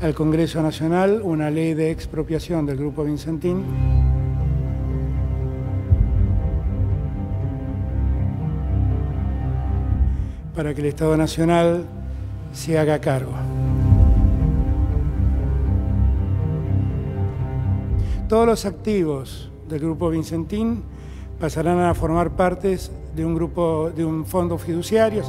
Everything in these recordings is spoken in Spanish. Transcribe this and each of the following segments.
al Congreso Nacional una ley de expropiación del Grupo Vicentín para que el Estado Nacional se haga cargo. Todos los activos del Grupo Vicentín pasarán a formar parte de un fondo fiduciario.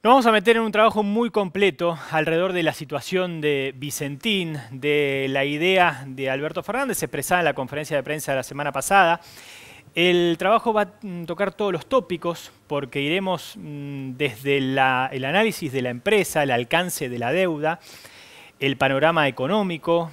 Nos vamos a meter en un trabajo muy completo alrededor de la situación de Vicentín, de la idea de Alberto Fernández expresada en la conferencia de prensa de la semana pasada. El trabajo va a tocar todos los tópicos porque iremos desde el análisis de la empresa, el alcance de la deuda, el panorama económico,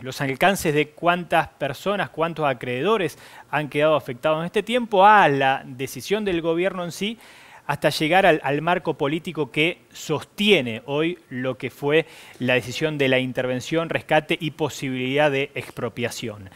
los alcances de cuántas personas, cuántos acreedores han quedado afectados en este tiempo, a la decisión del gobierno en sí, hasta llegar al marco político que sostiene hoy lo que fue la decisión de la intervención, rescate y posibilidad de expropiación.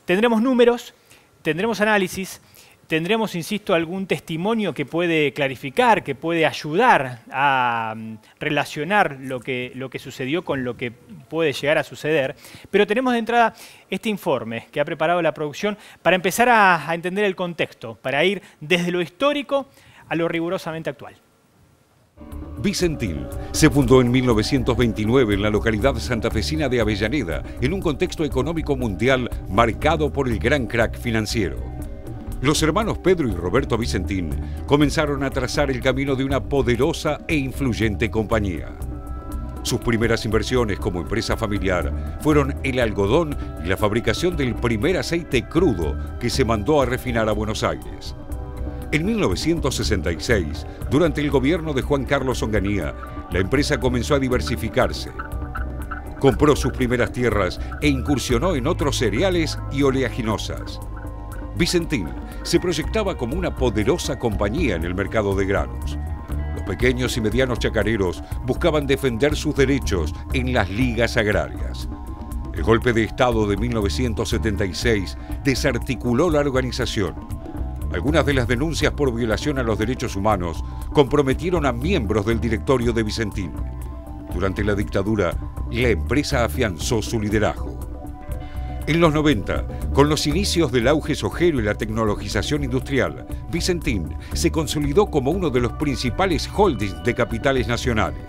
Tendremos números, tendremos análisis, tendremos, insisto, algún testimonio que puede clarificar, que puede ayudar a relacionar lo que sucedió con lo que puede llegar a suceder. Pero tenemos de entrada este informe que ha preparado la producción para empezar a entender el contexto, para ir desde lo histórico a lo rigurosamente actual. Vicentín se fundó en 1929 en la localidad santafesina de Avellaneda, en un contexto económico mundial marcado por el gran crack financiero. Los hermanos Pedro y Roberto Vicentín comenzaron a trazar el camino de una poderosa e influyente compañía. Sus primeras inversiones como empresa familiar fueron el algodón y la fabricación del primer aceite crudo que se mandó a refinar a Buenos Aires. En 1966, durante el gobierno de Juan Carlos Onganía, la empresa comenzó a diversificarse. Compró sus primeras tierras e incursionó en otros cereales y oleaginosas. Vicentín se proyectaba como una poderosa compañía en el mercado de granos. Los pequeños y medianos chacareros buscaban defender sus derechos en las ligas agrarias. El golpe de Estado de 1976 desarticuló la organización. Algunas de las denuncias por violación a los derechos humanos comprometieron a miembros del directorio de Vicentín. Durante la dictadura, la empresa afianzó su liderazgo. En los 90, con los inicios del auge sojero y la tecnologización industrial, Vicentín se consolidó como uno de los principales holdings de capitales nacionales.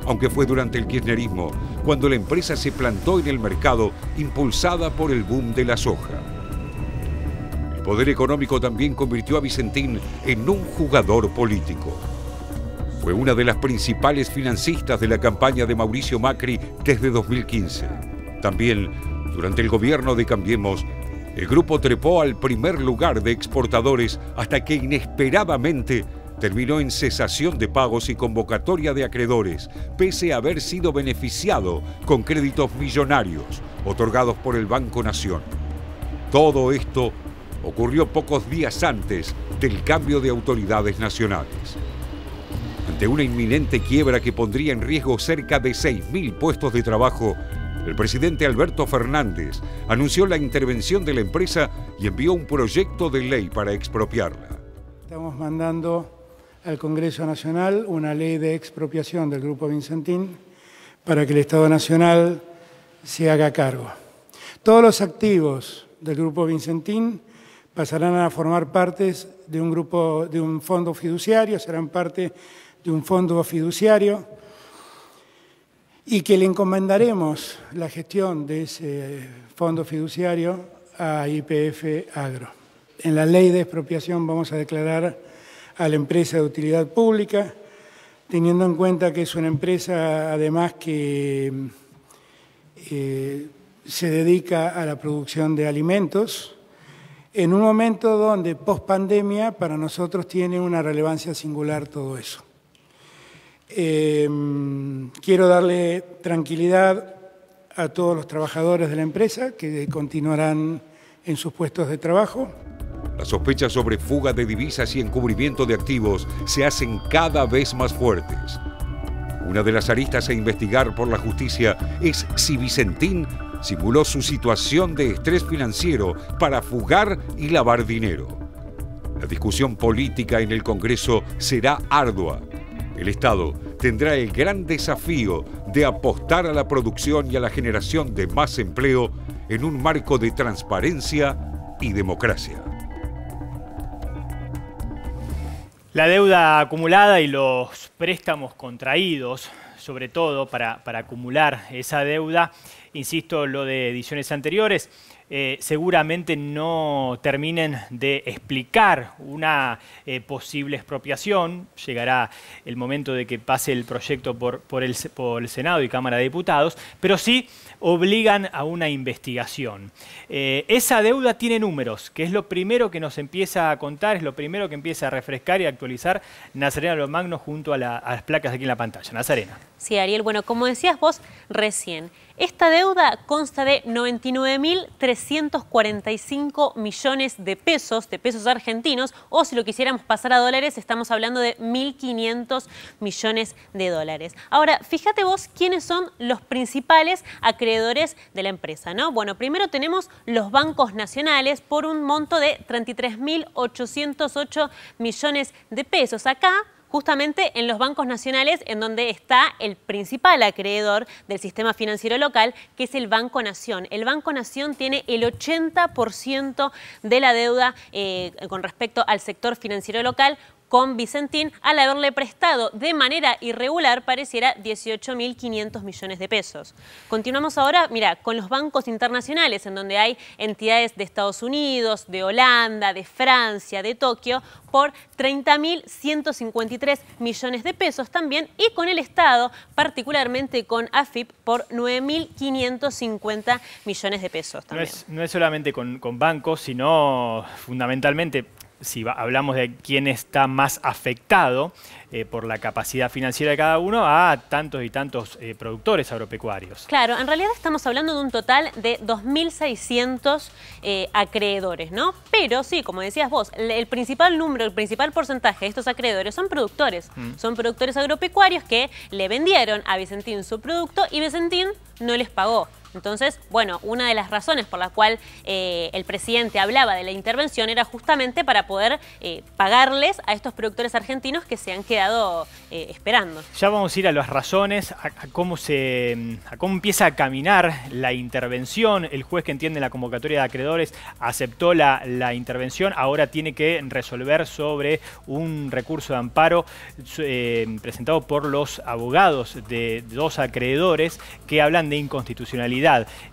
Aunque fue durante el kirchnerismo cuando la empresa se plantó en el mercado impulsada por el boom de la soja. El poder económico también convirtió a Vicentín en un jugador político. Fue una de las principales financistas de la campaña de Mauricio Macri desde 2015. También, durante el gobierno de Cambiemos, el grupo trepó al primer lugar de exportadores hasta que inesperadamente terminó en cesación de pagos y convocatoria de acreedores, pese a haber sido beneficiado con créditos millonarios otorgados por el Banco Nación. Todo esto ocurrió pocos días antes del cambio de autoridades nacionales. Ante una inminente quiebra que pondría en riesgo cerca de 6.000 puestos de trabajo, el presidente Alberto Fernández anunció la intervención de la empresa y envió un proyecto de ley para expropiarla. Estamos mandando al Congreso Nacional una ley de expropiación del Grupo Vicentín para que el Estado Nacional se haga cargo. Todos los activos del Grupo Vicentín pasarán a formar parte de un fondo fiduciario, serán parte de un fondo fiduciario y que le encomendaremos la gestión de ese fondo fiduciario a YPF Agro. En la ley de expropiación vamos a declarar a la empresa de utilidad pública, teniendo en cuenta que es una empresa además que se dedica a la producción de alimentos, en un momento donde post-pandemia para nosotros tiene una relevancia singular todo eso. Quiero darle tranquilidad a todos los trabajadores de la empresa que continuarán en sus puestos de trabajo. Las sospechas sobre fuga de divisas y encubrimiento de activos se hacen cada vez más fuertes. Una de las aristas a investigar por la justicia es si Vicentín simuló su situación de estrés financiero para fugar y lavar dinero. La discusión política en el Congreso será ardua. El Estado tendrá el gran desafío de apostar a la producción y a la generación de más empleo en un marco de transparencia y democracia. La deuda acumulada y los préstamos contraídos, sobre todo para acumular esa deuda, insisto, lo de ediciones anteriores, seguramente no terminen de explicar una posible expropiación. Llegará el momento de que pase el proyecto por el Senado y Cámara de Diputados, pero sí obligan a una investigación. Esa deuda tiene números, que es lo primero que nos empieza a contar, es lo primero que empieza a refrescar y actualizar Nazarena Lomagno junto a las placas aquí en la pantalla. Nazarena. Sí, Ariel, bueno, como decías vos recién, esta deuda consta de 99.345 millones de pesos argentinos, o si lo quisiéramos pasar a dólares, estamos hablando de 1.500 millones de dólares. Ahora, fíjate vos quiénes son los principales acreedores de la empresa, ¿no? Bueno, primero tenemos los bancos nacionales por un monto de 33.808 millones de pesos. Acá, justamente en los bancos nacionales, en donde está el principal acreedor del sistema financiero local, que es el Banco Nación. El Banco Nación tiene el 80% de la deuda con respecto al sector financiero local, con Vicentín, al haberle prestado de manera irregular, pareciera, 18.500 millones de pesos. Continuamos ahora, mira, con los bancos internacionales, en donde hay entidades de Estados Unidos, de Holanda, de Francia, de Tokio, por 30.153 millones de pesos también, y con el Estado, particularmente con AFIP, por 9.550 millones de pesos también. No es solamente con bancos, sino fundamentalmente, si hablamos de quién está más afectado por la capacidad financiera de cada uno, a tantos y tantos productores agropecuarios. Claro, en realidad estamos hablando de un total de 2.600 acreedores, ¿no? Pero sí, como decías vos, el principal número, el principal porcentaje de estos acreedores son productores. Son productores agropecuarios que le vendieron a Vicentín su producto y Vicentín no les pagó. Entonces, bueno, una de las razones por la cual el presidente hablaba de la intervención era justamente para poder pagarles a estos productores argentinos que se han quedado esperando. Ya vamos a ir a las razones, a cómo empieza a caminar la intervención. El juez que entiende la convocatoria de acreedores aceptó la intervención, ahora tiene que resolver sobre un recurso de amparo presentado por los abogados de dos acreedores que hablan de inconstitucionalidad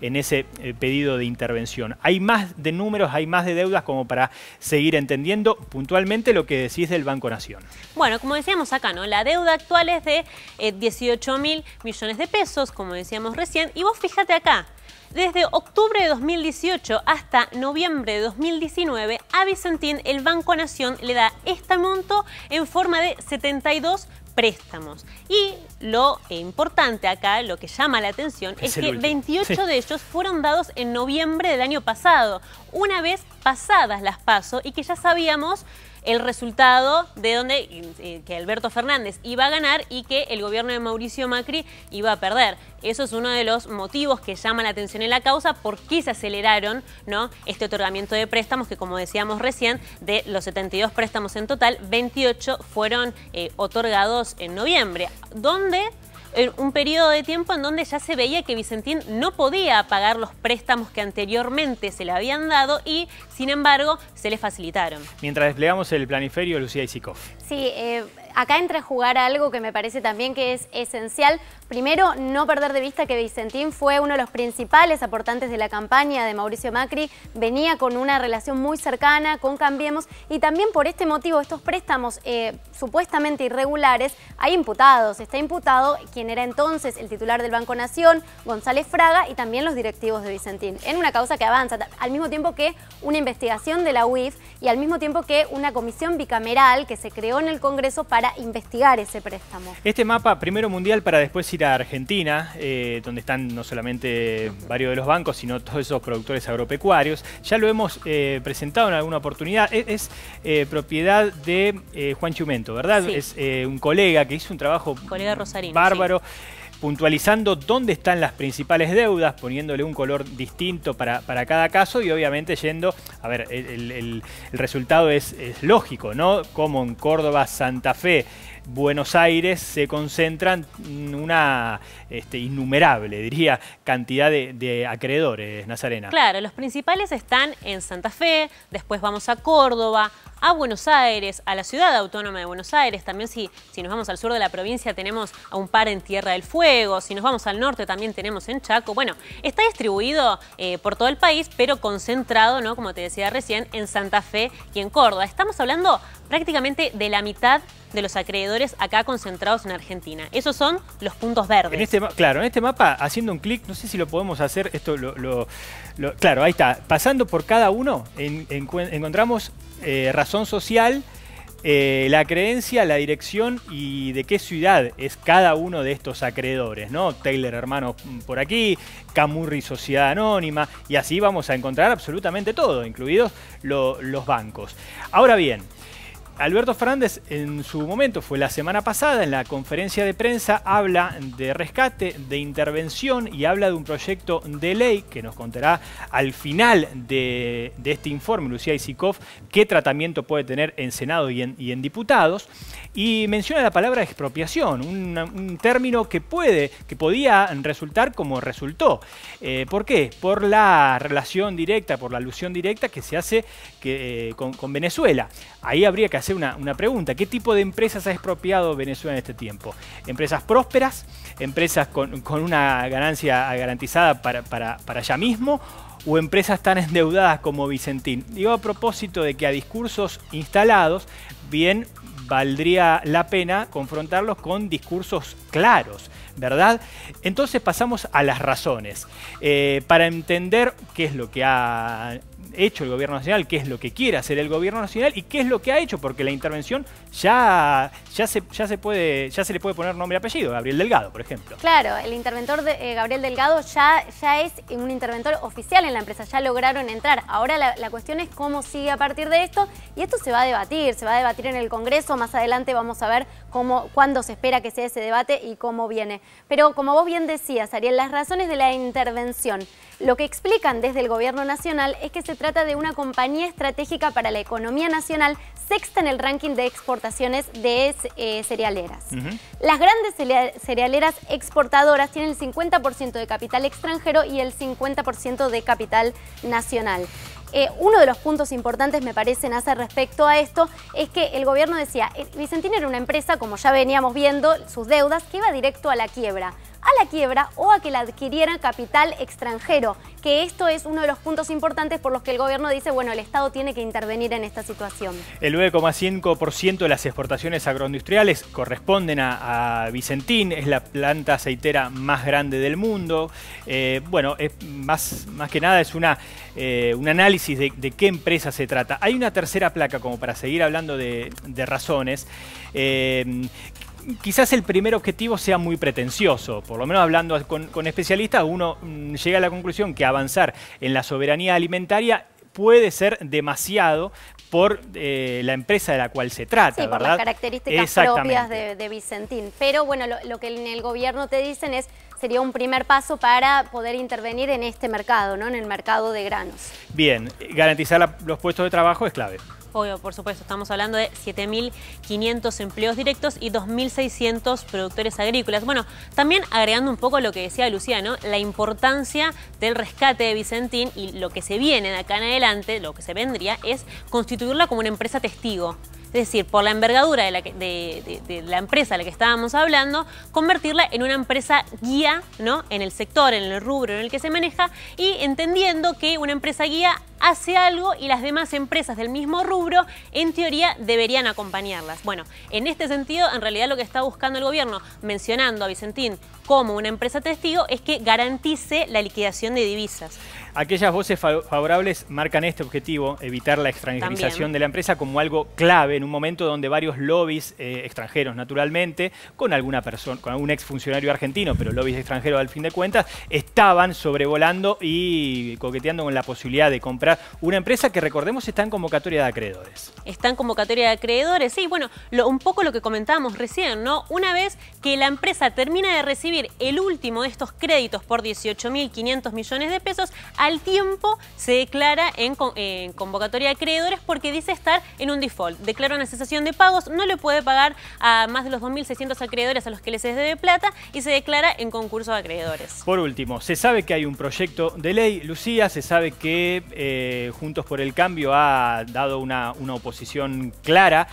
en ese pedido de intervención. Hay más de números, hay más de deudas como para seguir entendiendo puntualmente lo que decís del Banco Nación. Bueno, como decíamos acá, ¿no? La deuda actual es de 18.000 millones de pesos, como decíamos recién, y vos fíjate acá. Desde octubre de 2018 hasta noviembre de 2019, a Vicentín el Banco Nación le da este monto en forma de 72 préstamos. Y lo importante acá, lo que llama la atención, es que 28 de ellos fueron dados en noviembre del año pasado, una vez pasadas las PASO, y que ya sabíamos el resultado de donde que Alberto Fernández iba a ganar y que el gobierno de Mauricio Macri iba a perder. Eso es uno de los motivos que llama la atención en la causa, por qué se aceleraron, ¿no?, este otorgamiento de préstamos, que como decíamos recién, de los 72 préstamos en total, 28 fueron otorgados en noviembre, donde en un periodo de tiempo en donde ya se veía que Vicentín no podía pagar los préstamos que anteriormente se le habían dado y, sin embargo, se le facilitaron. Mientras desplegamos el planiferio, Lucía Isikoff. Sí, acá entra a jugar algo que me parece también que es esencial. Primero, no perder de vista que Vicentín fue uno de los principales aportantes de la campaña de Mauricio Macri, venía con una relación muy cercana con Cambiemos, y también por este motivo, estos préstamos supuestamente irregulares, hay imputados. Está imputado quien era entonces el titular del Banco Nación, González Fraga, y también los directivos de Vicentín, en una causa que avanza, al mismo tiempo que una investigación de la UIF y al mismo tiempo que una comisión bicameral que se creó en el Congreso para investigar ese préstamo. Este mapa, primero mundial para después ir a Argentina, donde están no solamente varios de los bancos, sino todos esos productores agropecuarios. Ya lo hemos presentado en alguna oportunidad. Es propiedad de Juan Chiumento, ¿verdad? Sí. Es un colega que hizo un trabajo rosarino, bárbaro. sí. puntualizando dónde están las principales deudas, poniéndole un color distinto para cada caso y obviamente yendo, a ver, el resultado es lógico, ¿no? Como en Córdoba, Santa Fe, Buenos Aires se concentran una innumerable, diría, cantidad de acreedores, Nazarena. Claro, los principales están en Santa Fe, después vamos a Córdoba, a Buenos Aires, a la Ciudad Autónoma de Buenos Aires. También si nos vamos al sur de la provincia tenemos a un par en Tierra del Fuego. Si nos vamos al norte también tenemos en Chaco. Bueno, está distribuido por todo el país, pero concentrado, ¿no? Como te decía recién, en Santa Fe y en Córdoba. Estamos hablando prácticamente de la mitad de los acreedores acá concentrados en Argentina. Esos son los puntos verdes. Claro, en este mapa, haciendo un clic, no sé si lo podemos hacer, claro, ahí está. Pasando por cada uno, encontramos razón social, la creencia, la dirección y de qué ciudad es cada uno de estos acreedores, ¿no? Taylor Hermanos por aquí, Camurri Sociedad Anónima, y así vamos a encontrar absolutamente todo, incluidos los bancos. Ahora bien, Alberto Fernández en su momento, fue la semana pasada, en la conferencia de prensa, habla de rescate, de intervención y habla de un proyecto de ley que nos contará al final de este informe, Lucía Isikoff, qué tratamiento puede tener en Senado y en diputados. Y menciona la palabra expropiación, un término que podía resultar como resultó. ¿Por qué? Por la relación directa, por la alusión directa que se hace con Venezuela. Ahí habría que hacer una pregunta. ¿Qué tipo de empresas ha expropiado Venezuela en este tiempo? ¿Empresas prósperas? ¿Empresas con una ganancia garantizada para ya mismo? ¿O empresas tan endeudadas como Vicentín? Digo, a propósito de que a discursos instalados, bien valdría la pena confrontarlos con discursos claros, ¿verdad? Entonces pasamos a las razones. Para entender qué es lo que ha hecho el Gobierno Nacional, qué es lo que quiere hacer el Gobierno Nacional y qué es lo que ha hecho, porque la intervención ya se le puede poner nombre y apellido, Gabriel Delgado, por ejemplo. Claro, el interventor Gabriel Delgado ya es un interventor oficial en la empresa, ya lograron entrar. Ahora la cuestión es cómo sigue a partir de esto, y esto se va a debatir en el Congreso. Más adelante vamos a ver cuándo se espera que sea ese debate y cómo viene. Pero como vos bien decías, Ariel, las razones de la intervención, lo que explican desde el Gobierno Nacional es que se trata de una compañía estratégica para la economía nacional, sexta en el ranking de exportaciones de cerealeras. Las grandes cerealeras exportadoras tienen el 50% de capital extranjero y el 50% de capital nacional. Uno de los puntos importantes, me parece, Nasa, respecto a esto, es que el gobierno decía, Vicentín era una empresa, como ya veníamos viendo, sus deudas, que iba directo a la quiebra o a que la adquiriera capital extranjero, que esto es uno de los puntos importantes por los que el gobierno dice, bueno, el Estado tiene que intervenir en esta situación. El 9,5% de las exportaciones agroindustriales corresponden a Vicentín, es la planta aceitera más grande del mundo. Bueno, más que nada es un análisis de qué empresa se trata. Hay una tercera placa, como para seguir hablando de razones. Quizás el primer objetivo sea muy pretencioso, por lo menos hablando con especialistas, uno llega a la conclusión que avanzar en la soberanía alimentaria puede ser demasiado por la empresa de la cual se trata, sí, por ¿verdad? las características propias de Vicentín. Pero bueno, lo que en el gobierno te dicen sería un primer paso para poder intervenir en este mercado, ¿no? En el mercado de granos. Bien, garantizar los puestos de trabajo es clave. Obvio, por supuesto, estamos hablando de 7.500 empleos directos y 2.600 productores agrícolas. Bueno, también agregando un poco lo que decía Lucía, ¿no? La importancia del rescate de Vicentín y lo que se viene de acá en adelante, lo que se vendría, es constituirla como una empresa testigo. Es decir, por la envergadura de la empresa de la que estábamos hablando, convertirla en una empresa guía, ¿no? En el sector, en el rubro en el que se maneja, y entendiendo que una empresa guía hace algo y las demás empresas del mismo rubro, en teoría, deberían acompañarlas. Bueno, en este sentido, en realidad lo que está buscando el gobierno, mencionando a Vicentín como una empresa testigo, es que garantice la liquidación de divisas. Aquellas voces favorables marcan este objetivo, evitar la extranjerización También de la empresa como algo clave en un momento donde varios lobbies extranjeros, naturalmente, con alguna persona, con algún exfuncionario argentino, pero lobbies extranjeros al fin de cuentas, estaban sobrevolando y coqueteando con la posibilidad de comprar una empresa que, recordemos, está en convocatoria de acreedores. Está en convocatoria de acreedores, sí, bueno, un poco lo que comentábamos recién, ¿no? Una vez que la empresa termina de recibir el último de estos créditos por 18.500 millones de pesos, al tiempo se declara en convocatoria de acreedores porque dice estar en un default. Declara una cesación de pagos, no le puede pagar a más de los 2.600 acreedores a los que les debe plata y se declara en concurso de acreedores. Por último, se sabe que hay un proyecto de ley, Lucía, se sabe que Juntos por el Cambio ha dado una oposición clara,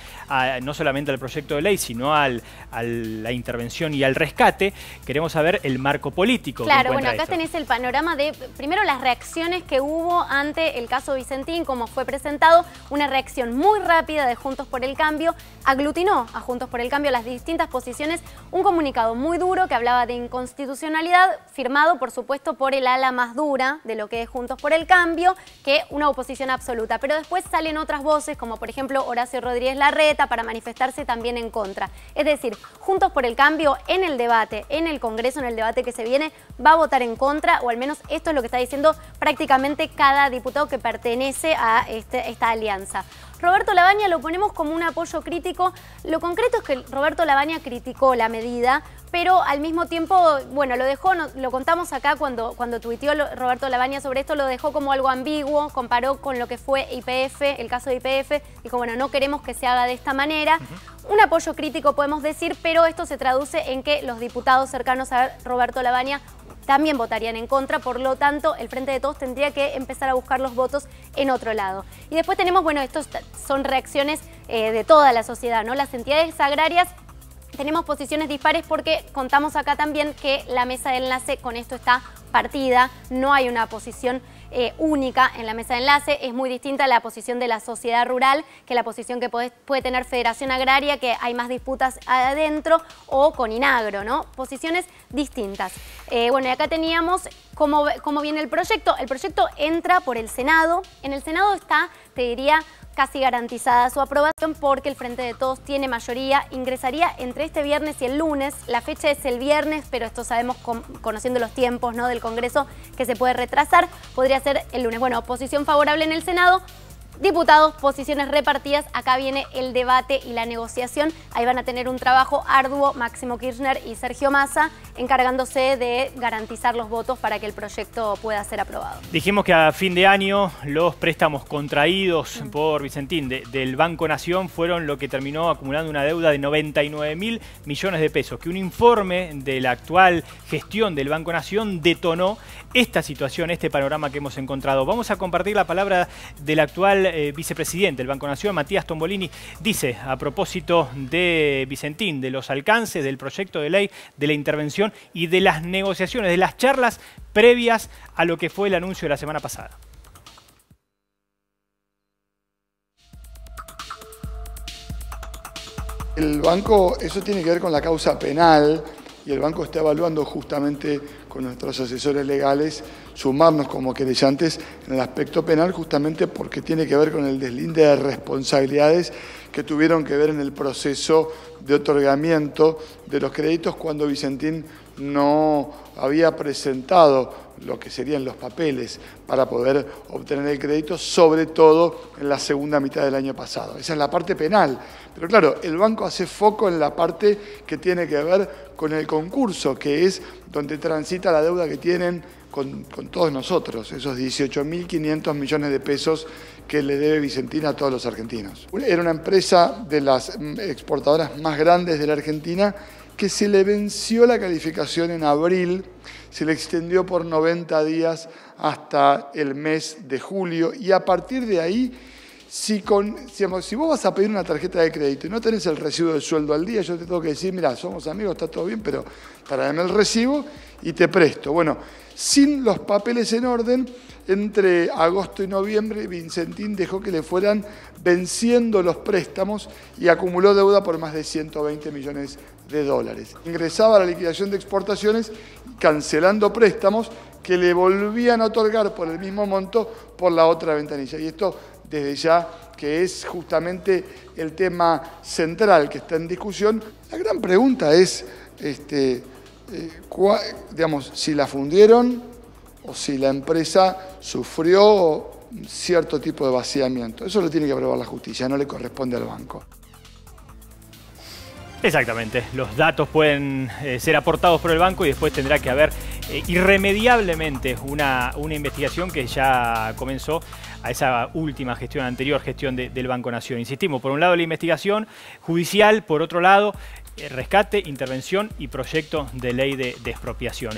no solamente al proyecto de ley, sino a la intervención y al rescate. Queremos saber el marco político. Claro, bueno, acá tenés el panorama de, primero, las reacciones que hubo ante el caso Vicentín, cómo fue presentado, una reacción muy rápida de Juntos por el Cambio, aglutinó a Juntos por el Cambio las distintas posiciones, un comunicado muy duro que hablaba de inconstitucionalidad, firmado, por supuesto, por el ala más dura de lo que es Juntos por el Cambio, que una oposición absoluta. Pero después salen otras voces, como por ejemplo Horacio Rodríguez Larreta, para manifestarse también en contra. Es decir, Juntos por el Cambio en el debate, en el Congreso, en el debate que se viene, va a votar en contra, o al menos esto es lo que está diciendo prácticamente cada diputado que pertenece a esta alianza. Roberto Lavagna lo ponemos como un apoyo crítico. Lo concreto es que Roberto Lavagna criticó la medida, pero al mismo tiempo, bueno, lo dejó, lo contamos acá cuando tuiteó Roberto Lavagna sobre esto, lo dejó como algo ambiguo, comparó con lo que fue YPF, el caso de YPF, dijo, bueno, no queremos que se haga de esta manera. Un apoyo crítico podemos decir, pero esto se traduce en que los diputados cercanos a Roberto Lavagna también votarían en contra, por lo tanto, el Frente de Todos tendría que empezar a buscar los votos en otro lado. Y después tenemos, bueno, estos son reacciones de toda la sociedad, ¿no? Las entidades agrarias tenemos posiciones dispares porque contamos acá también que la mesa de enlace con esto está partida, no hay una posición única en la mesa de enlace, es muy distinta a la posición de la sociedad rural que la posición que puede tener Federación Agraria, que hay más disputas adentro, o con Inagro, ¿no? Posiciones distintas. Bueno, y acá teníamos cómo viene el proyecto. El proyecto entra por el Senado. En el Senado está, te diría, casi garantizada su aprobación porque el Frente de Todos tiene mayoría, ingresaría entre este viernes y el lunes. La fecha es el viernes, pero esto sabemos, conociendo los tiempos, ¿no?, del Congreso, que se puede retrasar. Podría ser el lunes. Bueno, oposición favorable en el Senado. Diputados, posiciones repartidas, acá viene el debate y la negociación. Ahí van a tener un trabajo arduo Máximo Kirchner y Sergio Massa encargándose de garantizar los votos para que el proyecto pueda ser aprobado. Dijimos que a fin de año los préstamos contraídos por Vicentín del Banco Nación fueron lo que terminó acumulando una deuda de 99.000 millones de pesos, que un informe de la actual gestión del Banco Nación detonó esta situación, este panorama que hemos encontrado. Vamos a compartir la palabra del actual vicepresidente del Banco Nación, Matías Tombolini. Dice, a propósito de Vicentín, de los alcances del proyecto de ley, de la intervención y de las negociaciones, de las charlas previas a lo que fue el anuncio de la semana pasada. El banco, eso tiene que ver con la causa penal, y el banco está evaluando justamente con nuestros asesores legales sumarnos como querellantes en el aspecto penal, justamente porque tiene que ver con el deslinde de responsabilidades que tuvieron que ver en el proceso de otorgamiento de los créditos cuando Vicentín no había presentado lo que serían los papeles para poder obtener el crédito, sobre todo en la segunda mitad del año pasado. Esa es la parte penal. Pero claro, el banco hace foco en la parte que tiene que ver con el concurso, que es donde transita la deuda que tienen con todos nosotros, esos 18.500 millones de pesos que le debe Vicentín a todos los argentinos. Era una empresa de las exportadoras más grandes de la Argentina que se le venció la calificación en abril, se le extendió por 90 días hasta el mes de julio, y a partir de ahí, si vos vas a pedir una tarjeta de crédito y no tenés el recibo del sueldo al día, yo te tengo que decir, mira, somos amigos, está todo bien, pero tráeme el recibo y te presto. Bueno, sin los papeles en orden, entre agosto y noviembre, Vicentín dejó que le fueran venciendo los préstamos y acumuló deuda por más de 120 millones de dólares. Ingresaba a la liquidación de exportaciones cancelando préstamos que le volvían a otorgar por el mismo monto por la otra ventanilla. Y esto desde ya que es justamente el tema central que está en discusión. La gran pregunta es, digamos, si la fundieron o si la empresa sufrió cierto tipo de vaciamiento. Eso lo tiene que aprobar la justicia, no le corresponde al banco. Exactamente, los datos pueden ser aportados por el banco y después tendrá que haber irremediablemente una investigación que ya comenzó a esa última gestión, anterior gestión del Banco Nación. Insistimos, por un lado la investigación judicial, por otro lado rescate, intervención y proyecto de ley de expropiación.